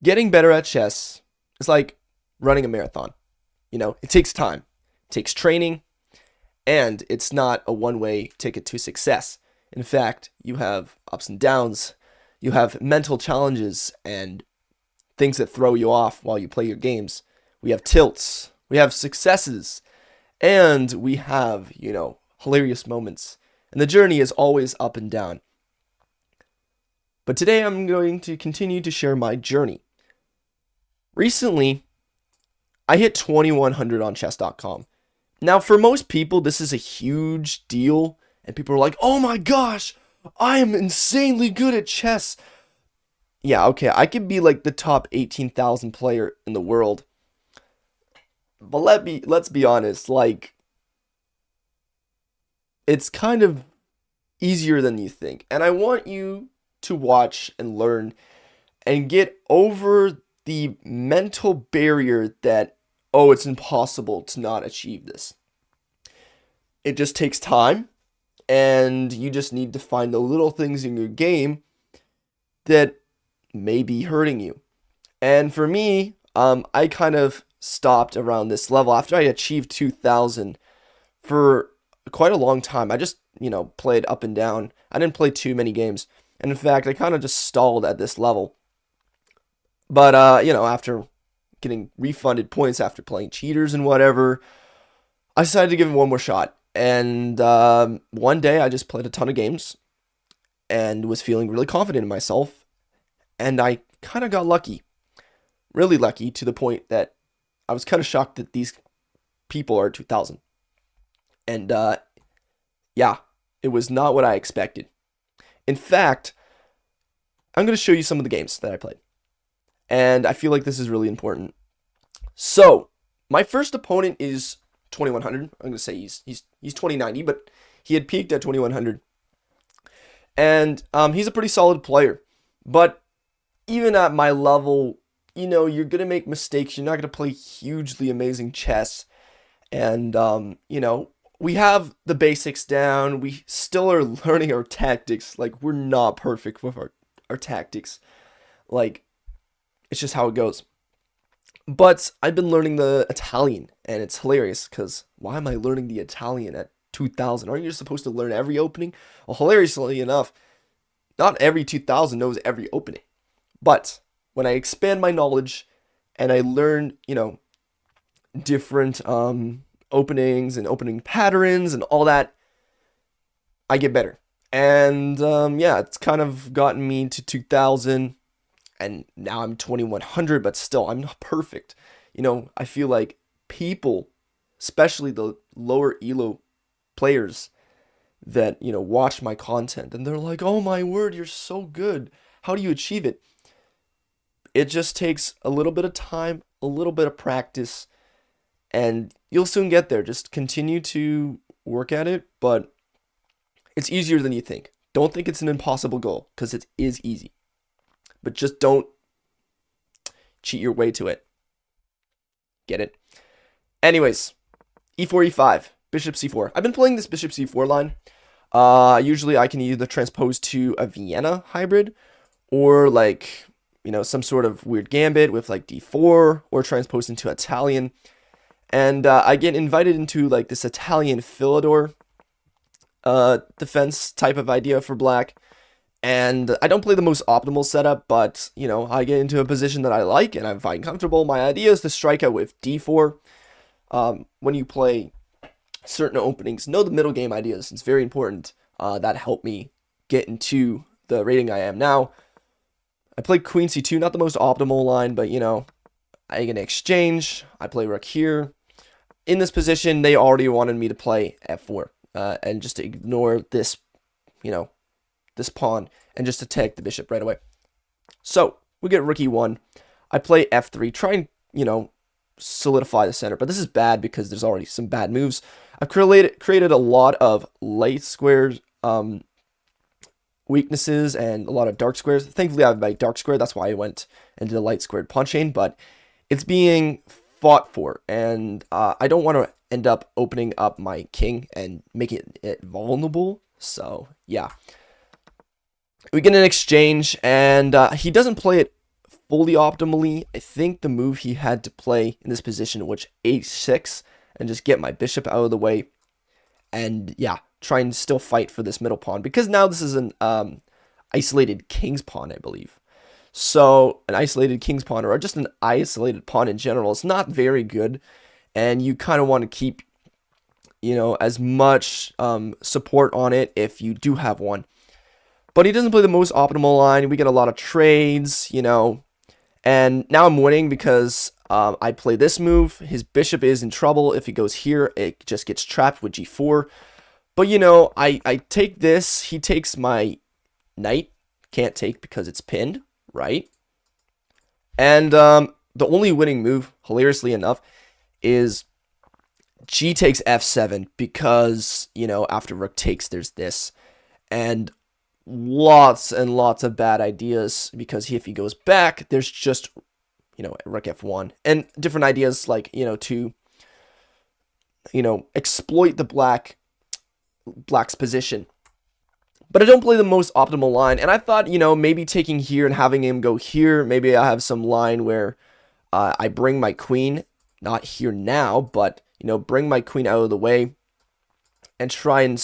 Getting better at chess is like running a marathon. It takes time, it takes training, and it's not a one-way ticket to success. In fact, you have ups and downs, you have mental challenges and things that throw you off while you play your games. We have tilts, we have successes, and we have, hilarious moments. And the journey is always up and down. But today I'm going to continue to share my journey. Recently, I hit 2100 on chess.com. Now, for most people, this is a huge deal, and people are like, oh my gosh, I am insanely good at chess. Yeah, okay, I could be like the top 18,000 player in the world. But let's be honest, like, it's kind of easier than you think. And I want you to watch and learn and get over the mental barrier that, oh, it's impossible to not achieve this. It just takes time, and you just need to find the little things in your game that may be hurting you. And for me, I kind of stopped around this level after I achieved 2000 for quite a long time. I just, played up and down. I didn't play too many games. And in fact, I kind of just stalled at this level. But, after getting refunded points after playing cheaters and whatever, I decided to give it one more shot. And one day I just played a ton of games and was feeling really confident in myself. And I kind of got lucky. Really lucky, to the point that I was kind of shocked that these people are 2000. And yeah, it was not what I expected. In fact, I'm going to show you some of the games that I played. And I feel like this is really important. So, my first opponent is 2100. I'm going to say he's 2090, but he had peaked at 2100. And he's a pretty solid player. But even at my level, you're going to make mistakes. You're not going to play hugely amazing chess. And, we have the basics down. We still are learning our tactics. Like, we're not perfect with our tactics. Like, it's just how it goes. But I've been learning the Italian, and it's hilarious, because why am I learning the Italian at 2000? Aren't you supposed to learn every opening? Well, hilariously enough, not every 2000 knows every opening. But when I expand my knowledge and I learn, different openings and opening patterns and all that, I get better. And yeah, it's kind of gotten me to 2000, and now I'm 2100, but still, I'm not perfect. I feel like people, especially the lower elo players that, watch my content, and they're like, oh my word, you're so good. How do you achieve it? It just takes a little bit of time, a little bit of practice, and you'll soon get there. Just continue to work at it, but it's easier than you think. Don't think it's an impossible goal, because it is easy. But just don't cheat your way to it. Get it? Anyways, e4, e5, bishop c4. I've been playing this bishop c4 line. Usually I can either transpose to a Vienna hybrid, or like, some sort of weird gambit with like d4, or transpose into Italian. And I get invited into like this Italian Philidor defense type of idea for black. And I don't play the most optimal setup, but, I get into a position that I like and I find comfortable. My idea is to strike out with d4. When you play certain openings, know the middle game ideas. It's very important. That helped me get into the rating I am now. I play queen c2, not the most optimal line, but, I get an exchange. I play rook here. In this position, they already wanted me to play f4 and just to ignore this, this pawn, and just attack the bishop right away. So we get rook e1. I play f3, try and, solidify the center, but this is bad because there's already some bad moves. I've created a lot of light squares weaknesses and a lot of dark squares. Thankfully, I have my dark square. That's why I went into the light squared pawn chain, but it's being fought for, and I don't want to end up opening up my king and making it vulnerable. So yeah, we get an exchange, and he doesn't play it fully optimally. I think the move he had to play in this position, which h6, and just get my bishop out of the way, and yeah, try and still fight for this middle pawn, because now this is an isolated king's pawn, I believe. So an isolated king's pawn, or just an isolated pawn in general, is not very good, and you kind of want to keep, as much support on it if you do have one. But he doesn't play the most optimal line. We get a lot of trades, and now I'm winning because I play this move. His bishop is in trouble. If he goes here, it just gets trapped with g4. But, I take this. He takes my knight. Can't take because it's pinned, right? And the only winning move, hilariously enough, is g takes f7 because, after rook takes, there's this. And lots and lots of bad ideas, because if he goes back, there's just, rook f1. And different ideas like, to, exploit the black's position. But I don't play the most optimal line. And I thought, maybe taking here and having him go here, maybe I have some line where I bring my queen, not here now, but, bring my queen out of the way and try and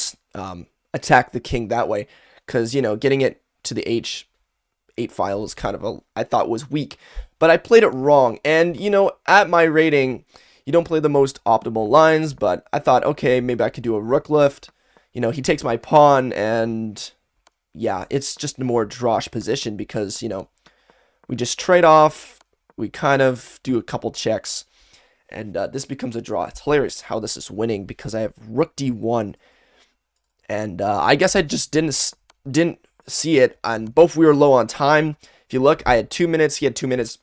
attack the king that way. Because, getting it to the h8 file is kind of I thought was weak. But I played it wrong. And, at my rating, you don't play the most optimal lines. But I thought, okay, maybe I could do a rook lift. He takes my pawn, and yeah, it's just a more drawish position because, we just trade off. We kind of do a couple checks, and this becomes a draw. It's hilarious how this is winning because I have rook d1, and I guess I just didn't see it, and both we were low on time. If you look, I had 2 minutes, he had 2 minutes.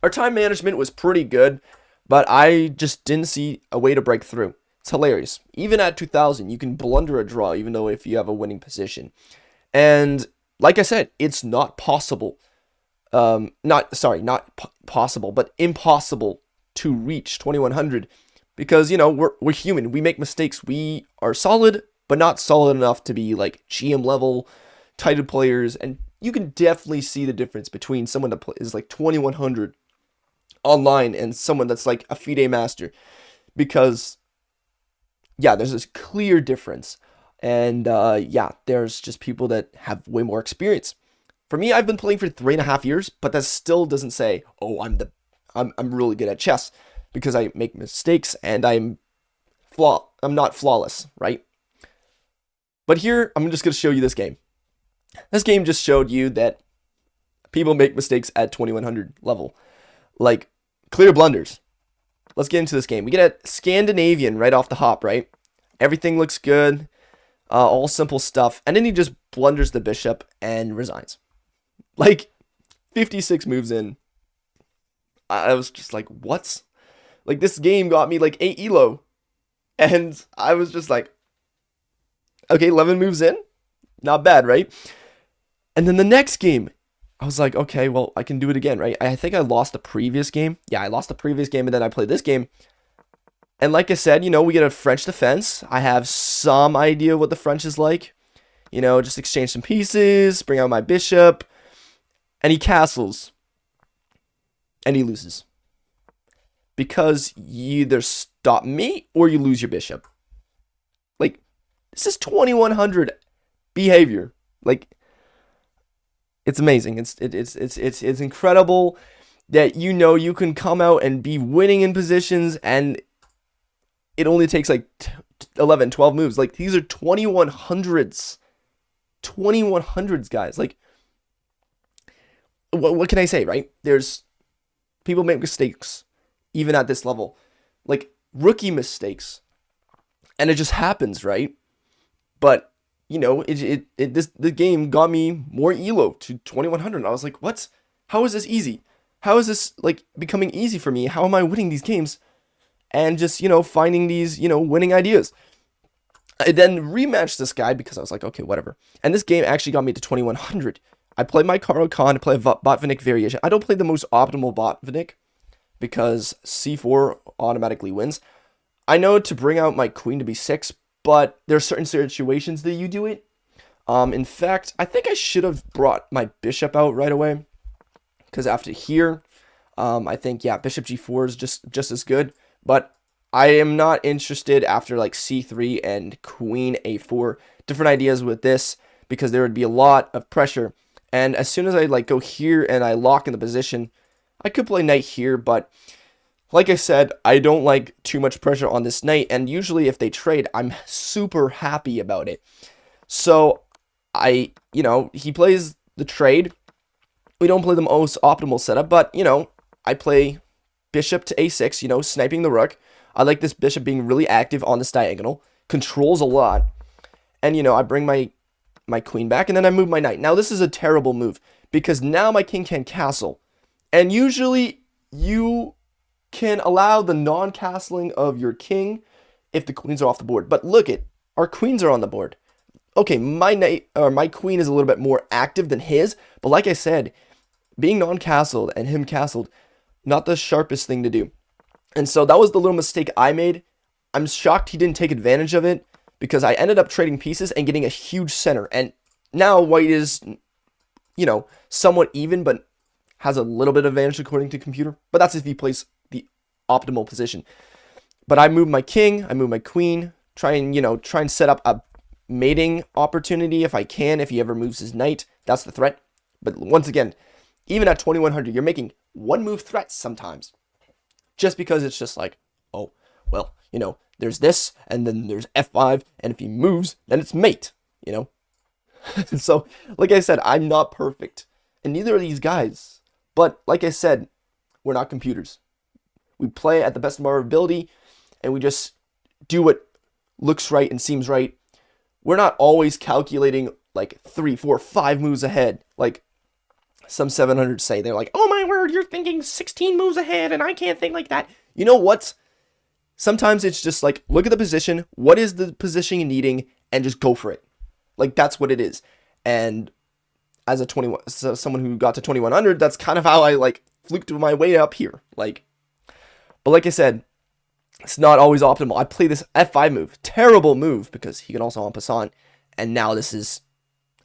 Our time management was pretty good, but I just didn't see a way to break through. It's hilarious. Even at 2000, you can blunder a draw, even though if you have a winning position. And like I said, it's not possible. Not possible, but impossible to reach 2100 because, we're human. We make mistakes. We are solid, but not solid enough to be like GM level titled players. And you can definitely see the difference between someone that is like 2100 online and someone that's like a FIDE master, because yeah, there's this clear difference. And yeah, there's just people that have way more experience. For me, I've been playing for 3.5 years, but that still doesn't say, oh, I'm really good at chess, because I make mistakes and I'm not flawless, right? But here, I'm just going to show you this game. This game just showed you that people make mistakes at 2100 level, like clear blunders. Let's get into this game. We get a Scandinavian right off the hop, right? Everything looks good, all simple stuff, and then he just blunders the bishop and resigns. Like 56 moves in, I was just like, what? Like, this game got me like 8 elo, and I was just like, okay, 11 moves in, not bad, right? And then the next game, I was like, okay, well, I can do it again, right? I think I lost the previous game. Yeah, I lost the previous game, and then I played this game. And like I said, we get a French defense. I have some idea what the French is like. Just exchange some pieces, bring out my bishop, and he castles. And he loses. Because you either stop me or you lose your bishop. Like, this is 2100 behavior. Like, it's amazing. It's incredible that you can come out and be winning in positions, and it only takes like 11, 12 moves. Like, these are 2100s. 2100s, guys. Like, what can I say, right? There's people make mistakes even at this level, like rookie mistakes, and it just happens, right? But the game got me more elo to 2100. I was like, what? How is this easy? How is this like becoming easy for me? How am I winning these games? And just, finding these, winning ideas. I then rematched this guy because I was like, okay, whatever. And this game actually got me to 2100. I played my Karo Khan, I play a Botvinnik variation. I don't play the most optimal Botvinnik because c4 automatically wins. I know to bring out my queen to b6, but there are certain situations that you do it. In fact, I think I should have brought my bishop out right away, because after here, I think, yeah, bishop g4 is just as good. But I am not interested after like c3 and queen a4. Different ideas with this because there would be a lot of pressure. And as soon as I like go here and I lock in the position, I could play knight here, but like I said, I don't like too much pressure on this knight, and usually if they trade, I'm super happy about it. So he plays the trade. We don't play the most optimal setup, but, I play bishop to a6, sniping the rook. I like this bishop being really active on this diagonal, controls a lot. And, I bring my queen back, and then I move my knight. Now, this is a terrible move, because now my king can castle. And usually, you can allow the non-castling of your king if the queens are off the board. But look our queens are on the board. Okay, my queen is a little bit more active than his, but like I said, being non-castled and him castled, not the sharpest thing to do. And so that was the little mistake I made. I'm shocked he didn't take advantage of it, because I ended up trading pieces and getting a huge center. And now white is, somewhat even, but has a little bit of advantage according to computer. But that's if he plays the optimal position. But I move my king, I move my queen, try and set up a mating opportunity if I can, if he ever moves his knight. That's the threat. But once again, even at 2100, you're making one move threats sometimes. Just because it's just like, oh, well, there's this, and then there's f5, and if he moves, then it's mate, So, like I said, I'm not perfect, and neither are these guys. But, like I said, we're not computers. We play at the best of our ability, and we just do what looks right and seems right. We're not always calculating, like, 3, 4, 5 moves ahead, like some 700 say. They're like, oh my word, you're thinking 16 moves ahead, and I can't think like that. You know what? Sometimes it's just like, look at the position, what is the position you're needing, and just go for it. Like, that's what it is. And as someone who got to 2100, that's kind of how I, fluked my way up here. But like I said, it's not always optimal. I play this f5 move. Terrible move, because he can also en passant. And now this is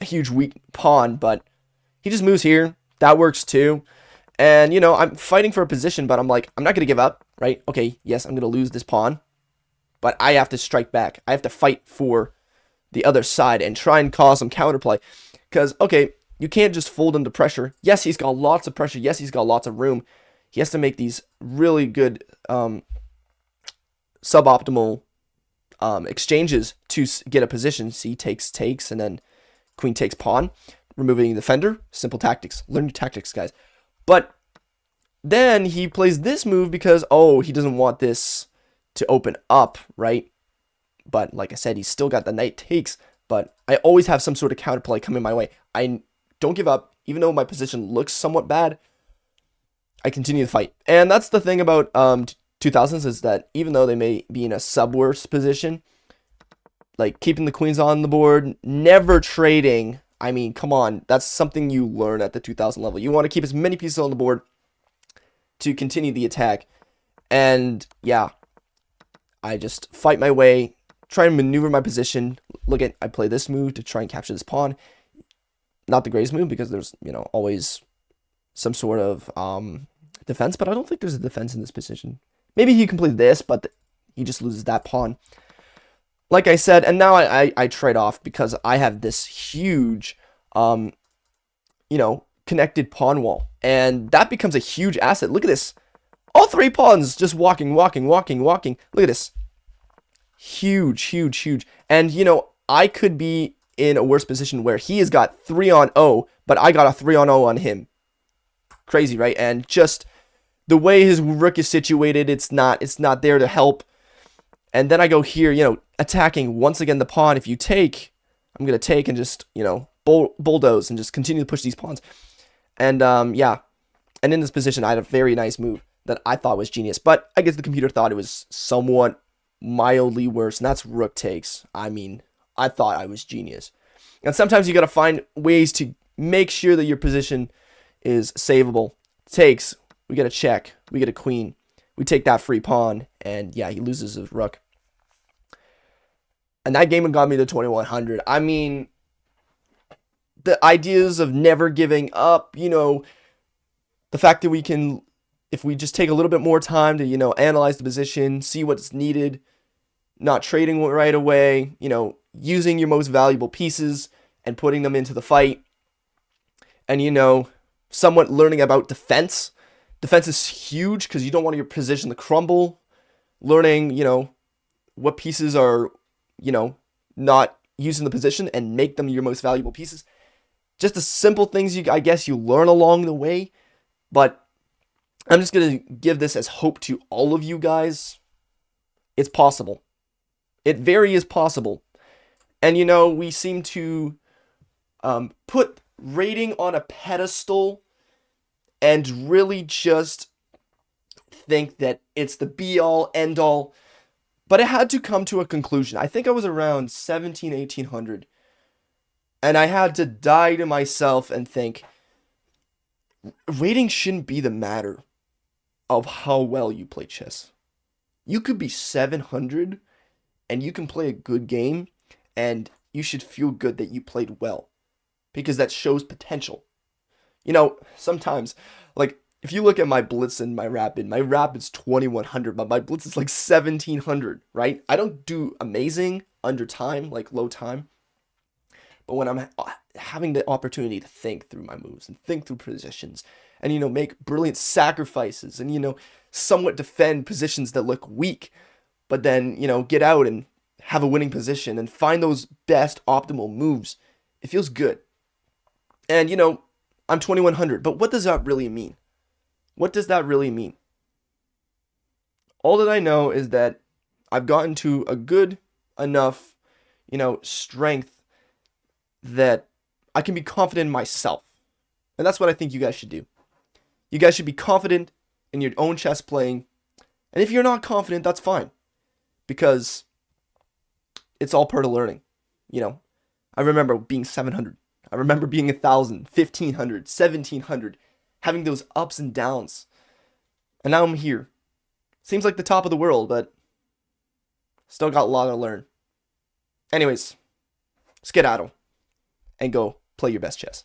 a huge weak pawn, but he just moves here. That works too. And, I'm fighting for a position, but I'm like, I'm not going to give up, right? Okay, yes, I'm going to lose this pawn, but I have to strike back. I have to fight for the other side and try and cause some counterplay. Because, okay, you can't just fold under pressure. Yes, he's got lots of pressure. Yes, he's got lots of room. He has to make these really good suboptimal exchanges to get a position. See, takes, and then queen takes pawn, removing the defender. Simple tactics. Learn your tactics, guys. But then he plays this move because, he doesn't want this to open up, right? But like I said, he's still got the knight takes, but I always have some sort of counterplay coming my way. I don't give up, even though my position looks somewhat bad. I continue to fight. And that's the thing about 2000s, is that even though they may be in a sub-worse position, like keeping the queens on the board, never trading. I mean, come on, that's something you learn at the 2000 level. You want to keep as many pieces on the board to continue the attack. And yeah, I just fight my way, try and maneuver my position. I play this move to try and capture this pawn. Not the greatest move, because there's, always some sort of defense, but I don't think there's a defense in this position. Maybe he can play this, but he just loses that pawn. Like I said, and now I trade off because I have this huge, connected pawn wall. And that becomes a huge asset. Look at this. All 3 pawns just walking. Look at this. Huge, huge, huge. And, I could be in a worse position where he has got 3 on 0, but I got a 3 on 0 on him. Crazy, right? And just the way his rook is situated, it's not there to help. And then I go here, attacking once again the pawn. If you take, I'm going to take and just, bulldoze and just continue to push these pawns. And, yeah. And in this position, I had a very nice move that I thought was genius. But I guess the computer thought it was somewhat mildly worse. And that's rook takes. I mean, I thought I was genius. And sometimes you got to find ways to make sure that your position is savable. Takes, we get a check. We get a queen. We take that free pawn. And, yeah, he loses his rook. And that game got me to 2100. I mean, the ideas of never giving up, The fact that we can, if we just take a little bit more time to, analyze the position, see what's needed, not trading right away, using your most valuable pieces and putting them into the fight, and, somewhat learning about defense. Defense is huge because you don't want your position to crumble. Learning, what pieces are, not using the position and make them your most valuable pieces. Just the simple things I guess you learn along the way. But I'm just going to give this as hope to all of you guys. It's possible. It very is possible. And, we seem to put rating on a pedestal and really just think that it's the be all end all. But it had to come to a conclusion. I think I was around 1800. And I had to die to myself and think, rating shouldn't be the matter of how well you play chess. You could be 700 and you can play a good game and you should feel good that you played well because that shows potential. Sometimes, like, if you look at my blitz and my rapid's 2100, but my blitz is like 1700, right? I don't do amazing under time, like low time. But when I'm having the opportunity to think through my moves and think through positions and, make brilliant sacrifices and, somewhat defend positions that look weak, but then, get out and have a winning position and find those best optimal moves, it feels good. And, I'm 2100, but what does that really mean? What does that really mean? All that I know is that I've gotten to a good enough, strength that I can be confident in myself. And that's what I think you guys should do. You guys should be confident in your own chess playing. And if you're not confident, that's fine. Because it's all part of learning. I remember being 700. I remember being 1,000, 1,500, 1,700. Having those ups and downs. And now I'm here. Seems like the top of the world, but still got a lot to learn. Anyways, skedaddle and go play your best chess.